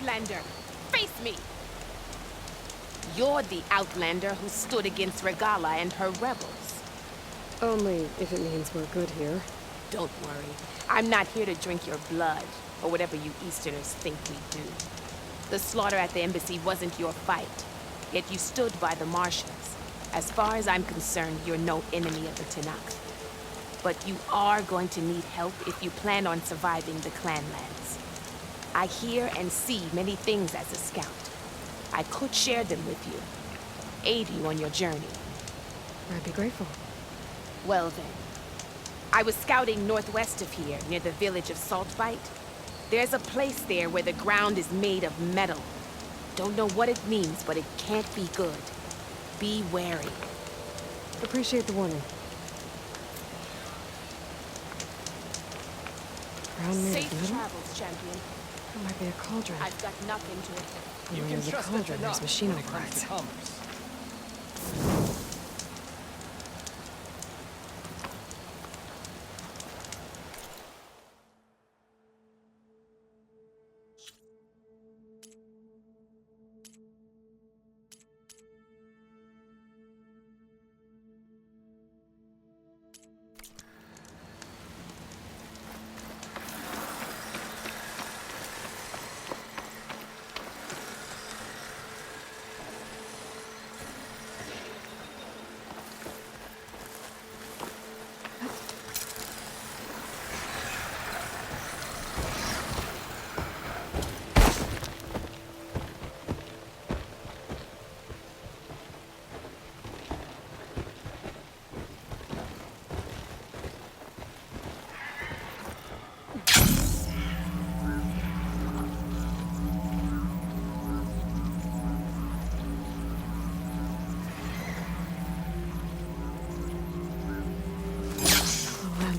Outlander! Face me! You're the Outlander who stood against Regala and her rebels. Only if it means we're good here. Don't worry. I'm not here to drink your blood, or whatever you Easterners think we do. The slaughter at the embassy wasn't your fight, yet you stood by the Martians. As far as I'm concerned, you're no enemy of the Tanakh. But you are going to need help if you plan on surviving the Clanlands. I hear and see many things as a scout. I could share them with you, aid you on your journey. I'd be grateful. Well then. I was scouting northwest of here, near the village of Saltbite. There's a place there where the ground is made of metal. Don't know what it means, but it can't be good. Be wary. Appreciate the warning. Ground made Safe of metal? travels, champion. That might be a cauldron. I've got nothing to it. And where there's a cauldron, there's machine overrides.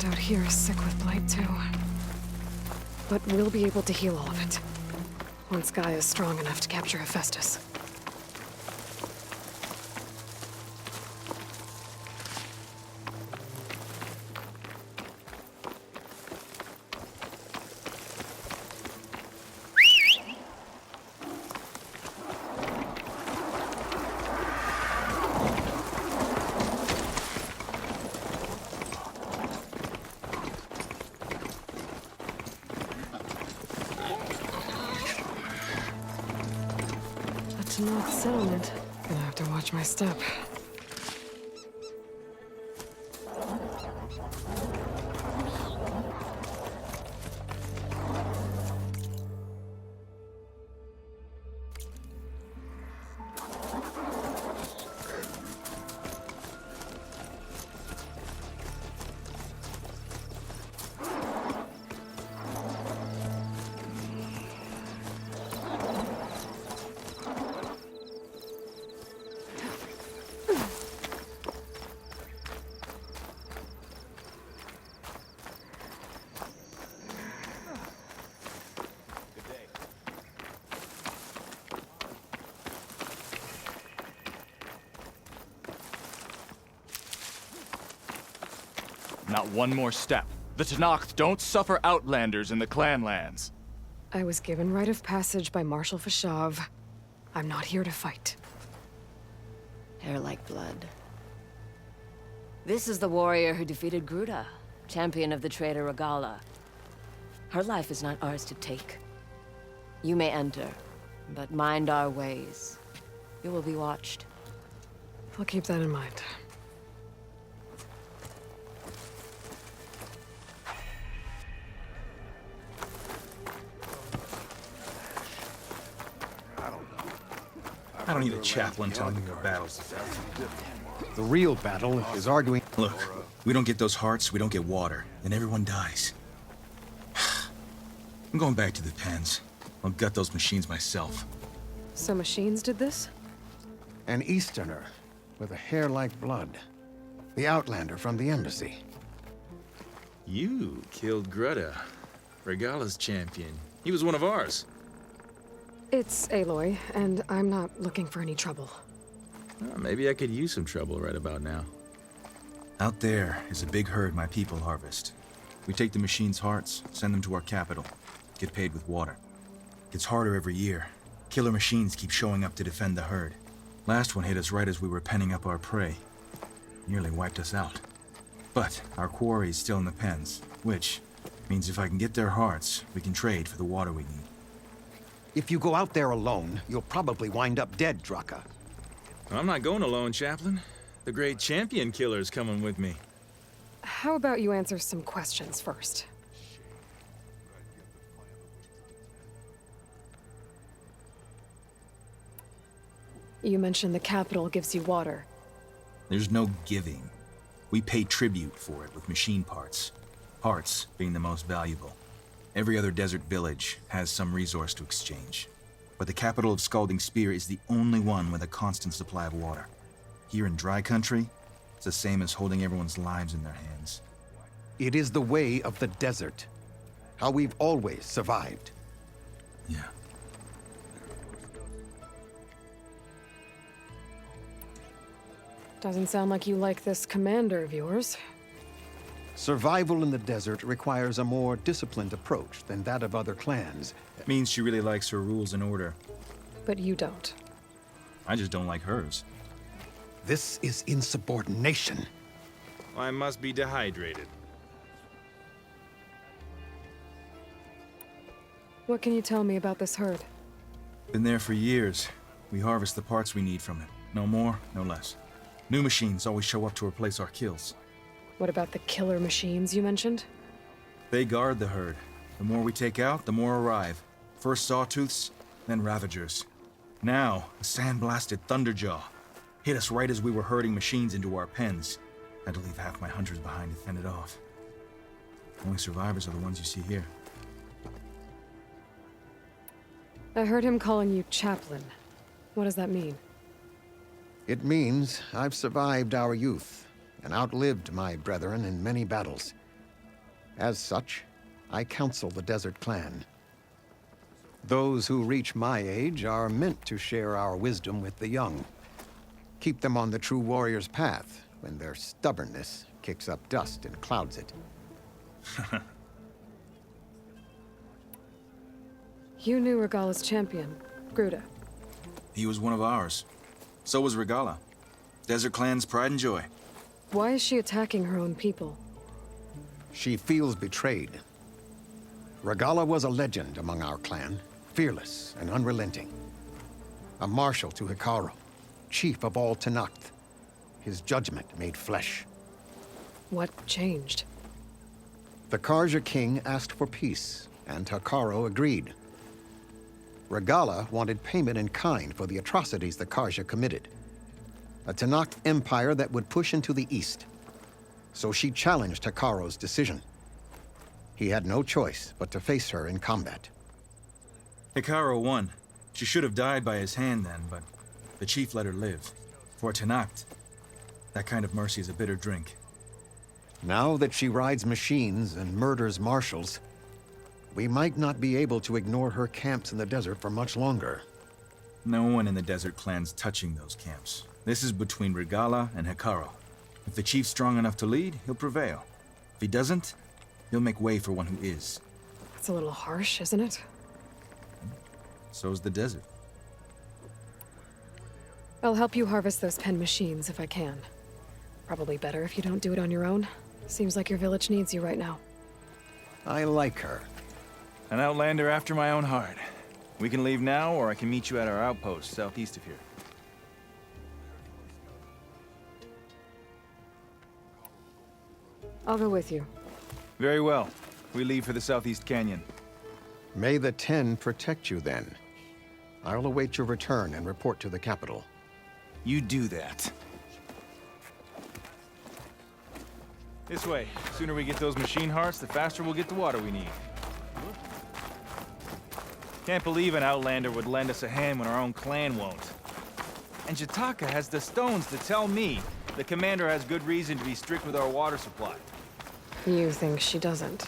Out here is sick with blight too. But we'll be able to heal all of it. Once Gaia is strong enough to capture Hephaestus. Not sound. Gonna have to watch my step. Not one more step. The Tanakh don't suffer outlanders in the Clanlands. I was given rite of passage by Marshal Fashav. I'm not here to fight. Hair like blood. This is the warrior who defeated Gruda, champion of the traitor Regala. Her life is not ours to take. You may enter, but mind our ways. You will be watched. I'll keep that in mind. I don't need a chaplain telling me your battles. The real battle is arguing. Look, we don't get those hearts, we don't get water, then everyone dies. I'm going back to the pens. I'll gut those machines myself. So machines did this? An Easterner with a hair like blood. The Outlander from the embassy. You killed Greta, Regala's champion. He was one of ours. It's Aloy, and I'm not looking for any trouble. Well, maybe I could use some trouble right about now. Out there is a big herd my people harvest. We take the machines' hearts, send them to our capital, get paid with water. Gets harder every year. Killer machines keep showing up to defend the herd. Last one hit us right as we were penning up our prey. Nearly wiped us out. But our quarry is still in the pens, which means if I can get their hearts, we can trade for the water we need. If you go out there alone, you'll probably wind up dead, Draka. I'm not going alone, Chaplain. The great champion killer's coming with me. How about you answer some questions first? You mentioned the capital gives you water. There's no giving. We pay tribute for it with machine parts. Parts being the most valuable. Every other desert village has some resource to exchange. But the capital of Scalding Spear is the only one with a constant supply of water. Here in dry country, it's the same as holding everyone's lives in their hands. It is the way of the desert. How we've always survived. Yeah. Doesn't sound like you like this commander of yours. Survival in the desert requires a more disciplined approach than that of other clans. It means she really likes her rules and order. But you don't. I just don't like hers. This is insubordination. I must be dehydrated. What can you tell me about this herd? Been there for years. We harvest the parts we need from it. No more, no less. New machines always show up to replace our kills. What about the killer machines you mentioned? They guard the herd. The more we take out, the more arrive. First sawtooths, then ravagers. Now, a sandblasted thunderjaw. Hit us right as we were herding machines into our pens. Had to leave half my hunters behind to fend it off. Only survivors are the ones you see here. I heard him calling you Chaplain. What does that mean? It means I've survived our youth and outlived my brethren in many battles. As such, I counsel the Desert Clan. Those who reach my age are meant to share our wisdom with the young. Keep them on the true warrior's path when their stubbornness kicks up dust and clouds it. You knew Regala's champion, Gruda. He was one of ours. So was Regala. Desert Clan's pride and joy. Why is she attacking her own people? She feels betrayed. Regala was a legend among our clan, fearless and unrelenting. A marshal to Hikaru, chief of all Tenakth. His judgment made flesh. What changed? The Karja king asked for peace, and Hikaru agreed. Regala wanted payment in kind for the atrocities the Karja committed. A Tenakth empire that would push into the east. So she challenged Hikaru's decision. He had no choice but to face her in combat. Hikaru won. She should have died by his hand then, but the chief let her live. For Tenakth, that kind of mercy is a bitter drink. Now that she rides machines and murders marshals, we might not be able to ignore her camps in the desert for much longer. No one in the Desert Clan's touching those camps. This is between Regala and Hikaru. If the chief's strong enough to lead, he'll prevail. If he doesn't, he'll make way for one who is. That's a little harsh, isn't it? So's the desert. I'll help you harvest those pen machines if I can. Probably better if you don't do it on your own. Seems like your village needs you right now. I like her. An outlander after my own heart. We can leave now, or I can meet you at our outpost southeast of here. I'll go with you. Very well. We leave for the Southeast Canyon. May the Ten protect you then. I'll await your return and report to the capital. You do that. This way. Sooner we get those machine hearts, the faster we'll get the water we need. Can't believe an outlander would lend us a hand when our own clan won't. And Jataka has the stones to tell me the commander has good reason to be strict with our water supply. You think she doesn't?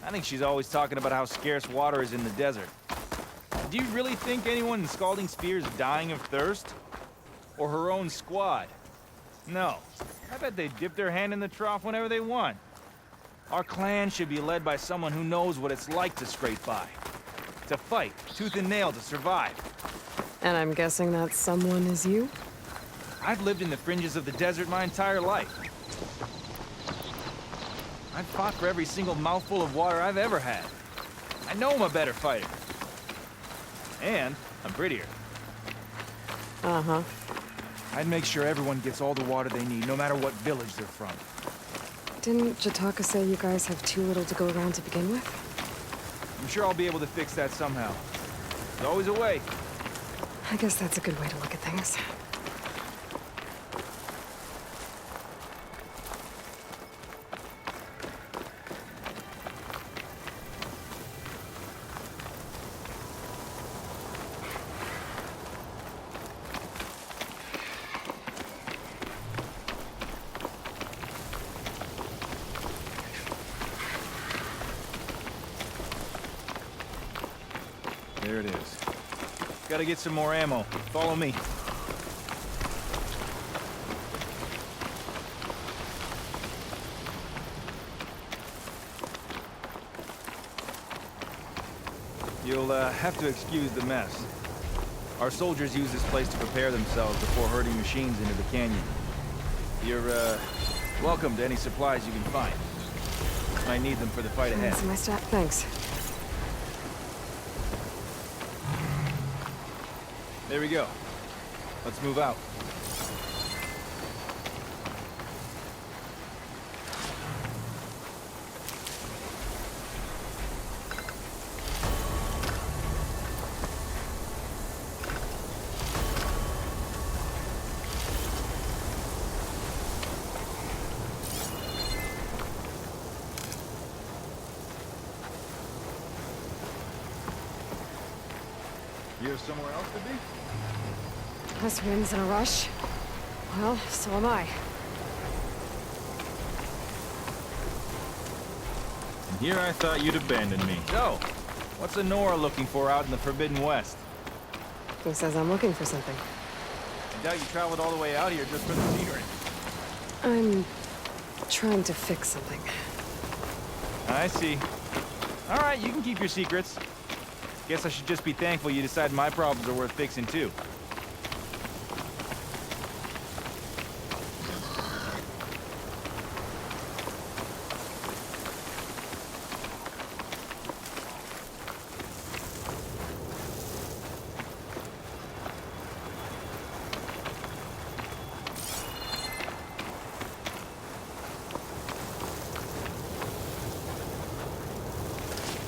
I think she's always talking about how scarce water is in the desert. Do you really think anyone in Scalding Spear is dying of thirst? Or her own squad? No. I bet they dip their hand in the trough whenever they want. Our clan should be led by someone who knows what it's like to scrape by. To fight, tooth and nail to survive. And I'm guessing that someone is you? I've lived in the fringes of the desert my entire life. I've fought for every single mouthful of water I've ever had. I know I'm a better fighter. And I'm prettier. Uh-huh. I'd make sure everyone gets all the water they need, no matter what village they're from. Didn't Jataka say you guys have too little to go around to begin with? I'm sure I'll be able to fix that somehow. There's always a way. I guess that's a good way to look at things. There it is. Gotta get some more ammo. Follow me. You'll have to excuse the mess. Our soldiers use this place to prepare themselves before herding machines into the canyon. You're, welcome to any supplies you can find. I need them for the fight ahead. My staff, thanks. There we go. Let's move out. You have somewhere else to be? This wind's in a rush. Well, so am I. And here I thought you'd abandon me. So, what's Nora looking for out in the Forbidden West? Who says I'm looking for something? I doubt you traveled all the way out here just for the scenery. I'm trying to fix something. I see. All right, you can keep your secrets. Guess I should just be thankful you decided my problems are worth fixing too.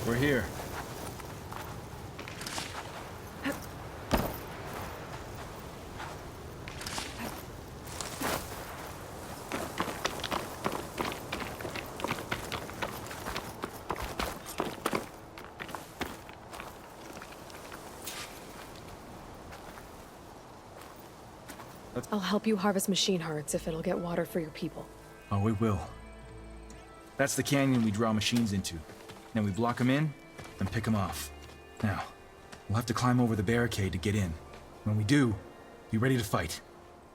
We're here. I'll help you harvest machine hearts if it'll get water for your people. Oh, we will. That's the canyon we draw machines into. Then we block them in, and pick them off. Now, we'll have to climb over the barricade to get in. When we do, be ready to fight.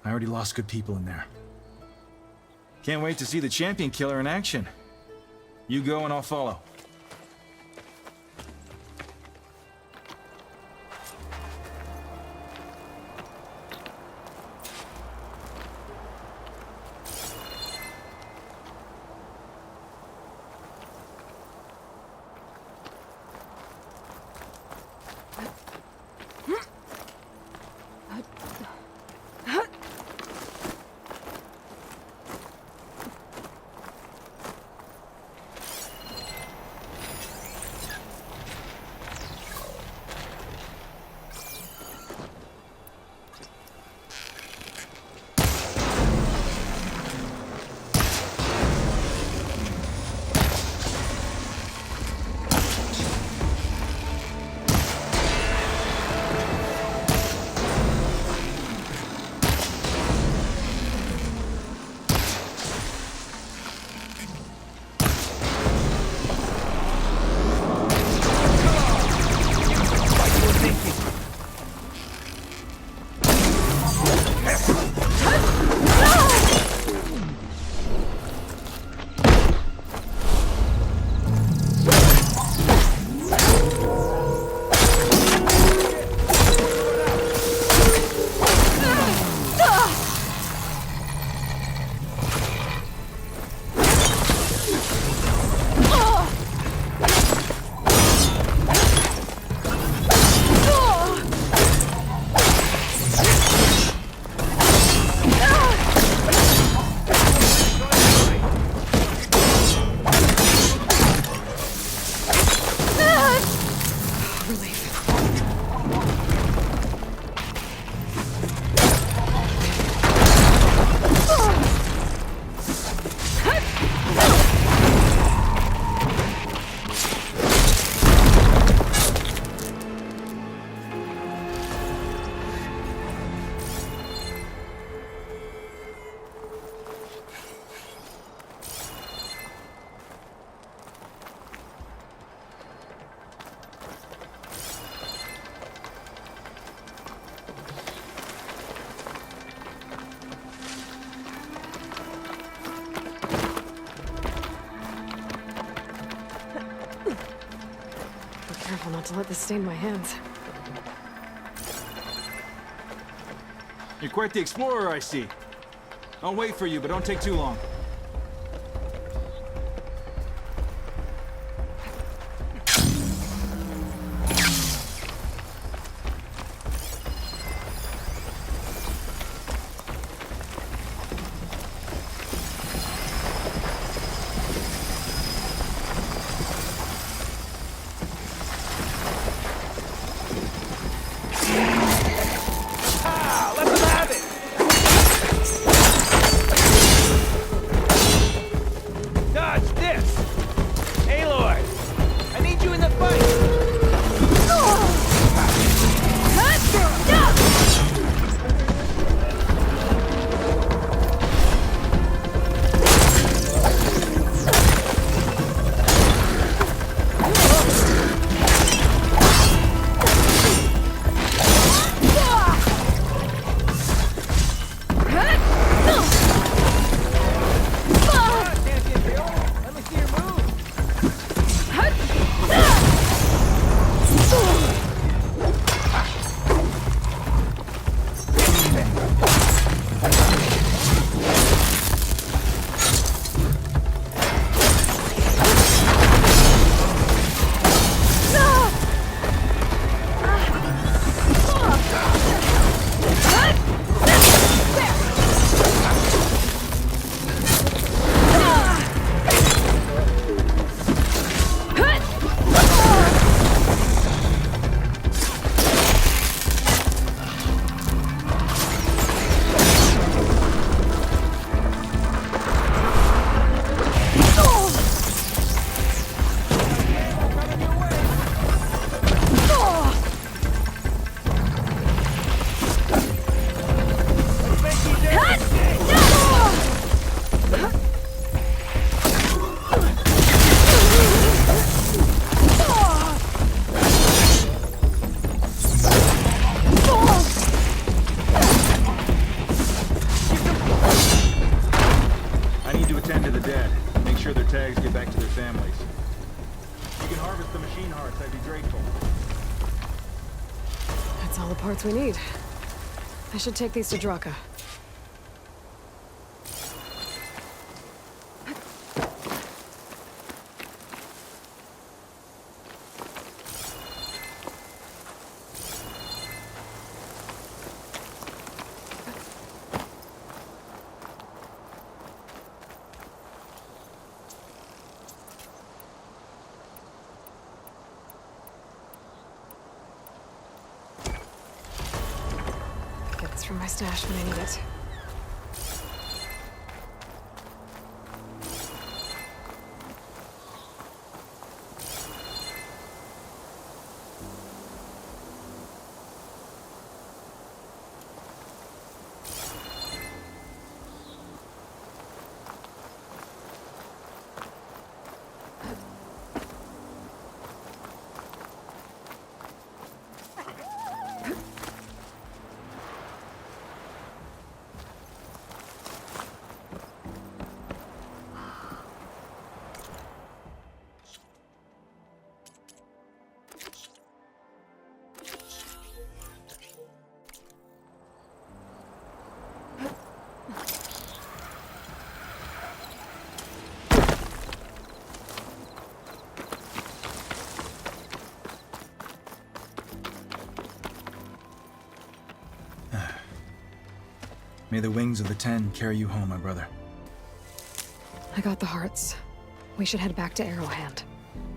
I already lost good people in there. Can't wait to see the champion killer in action. You go and I'll follow. not to let this stain my hands. You're quite the explorer, I see. I'll wait for you, but don't take too long. Ah, let them have it! Dodge this! Aloy! I need you in the fight! Ah, champion Bill! Let me see your move! I need to attend to the dead. Make sure their tags get back to their families. If you can harvest the machine hearts, I'd be grateful. That's all the parts we need. I should take these to Draka. Get this from my stash when I need it. May the wings of the Ten carry you home, my brother. I got the hearts. We should head back to Arrowhand.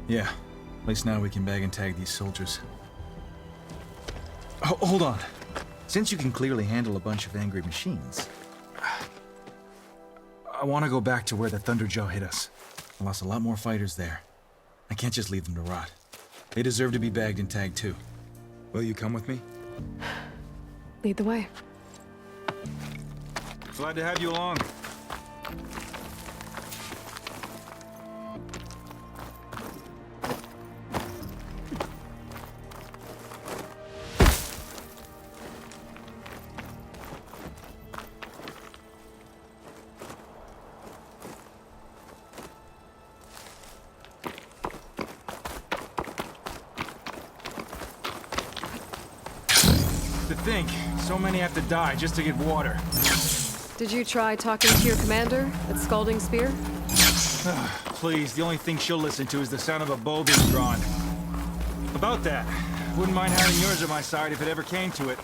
Yeah. At least now we can bag and tag these soldiers. Hold on. Since you can clearly handle a bunch of angry machines, I want to go back to where the Thunderjaw hit us. I lost a lot more fighters there. I can't just leave them to rot. They deserve to be bagged and tagged too. Will you come with me? Lead the way. Glad to have you along. to think. So many have to die just to get water. Did you try talking to your commander at Scalding Spear? Please, the only thing she'll listen to is the sound of a bow being drawn. About that, wouldn't mind having yours at my side if it ever came to it.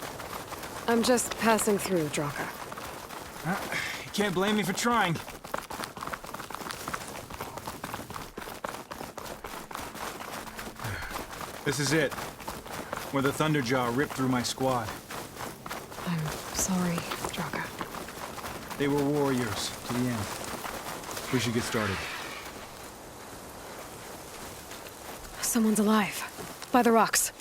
I'm just passing through, Draka. You can't blame me for trying. This is it. Where the Thunderjaw ripped through my squad. I'm sorry, Draka. They were warriors, to the end. We should get started. Someone's alive. By the rocks.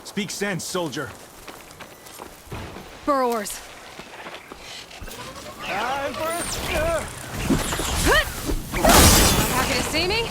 Speak sense, soldier. Burrowers. Happy to see me?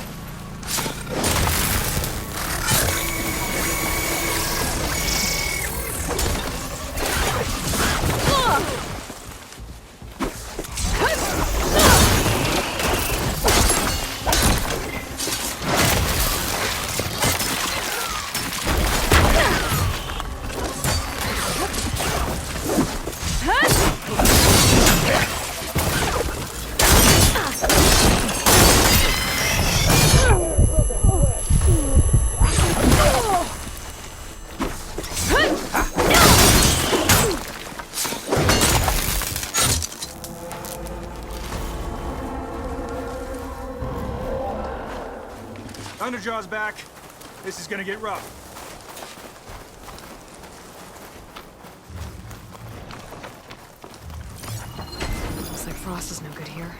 Thunderjaw's back. This is gonna get rough. Looks like Frost is no good here.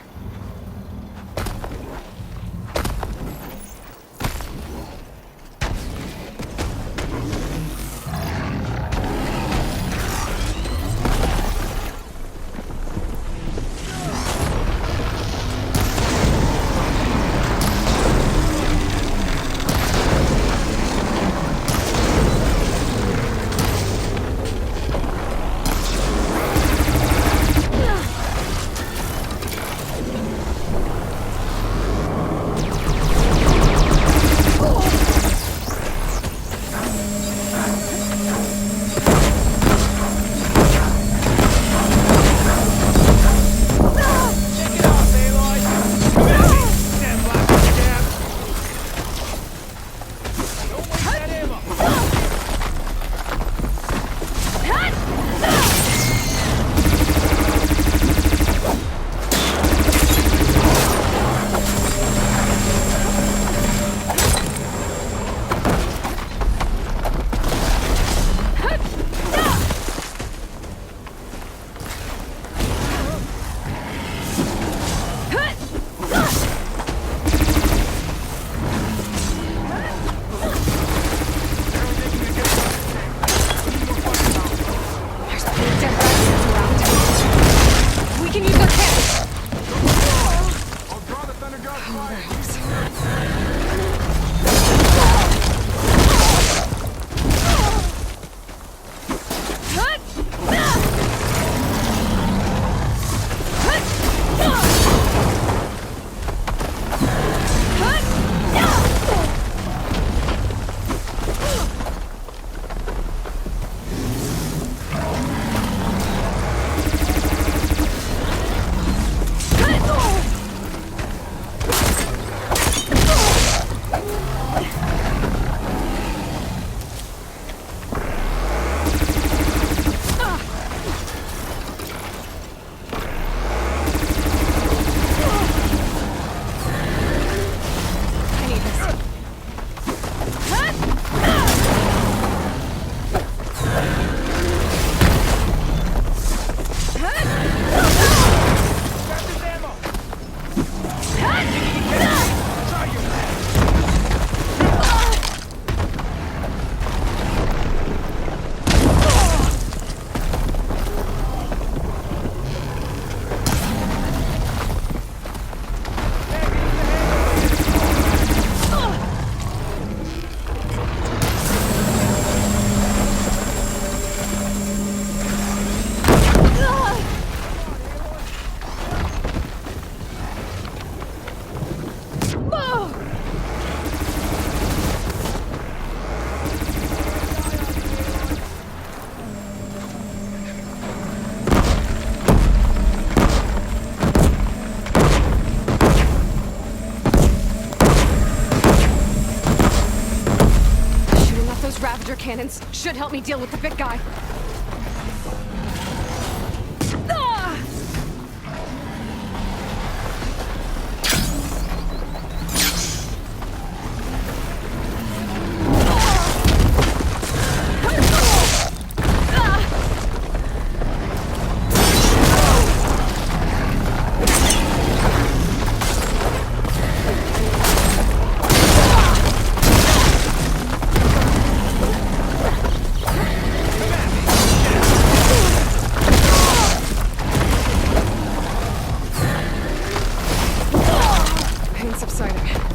cannons should help me deal with the big guy. Ah! Pain subsiding.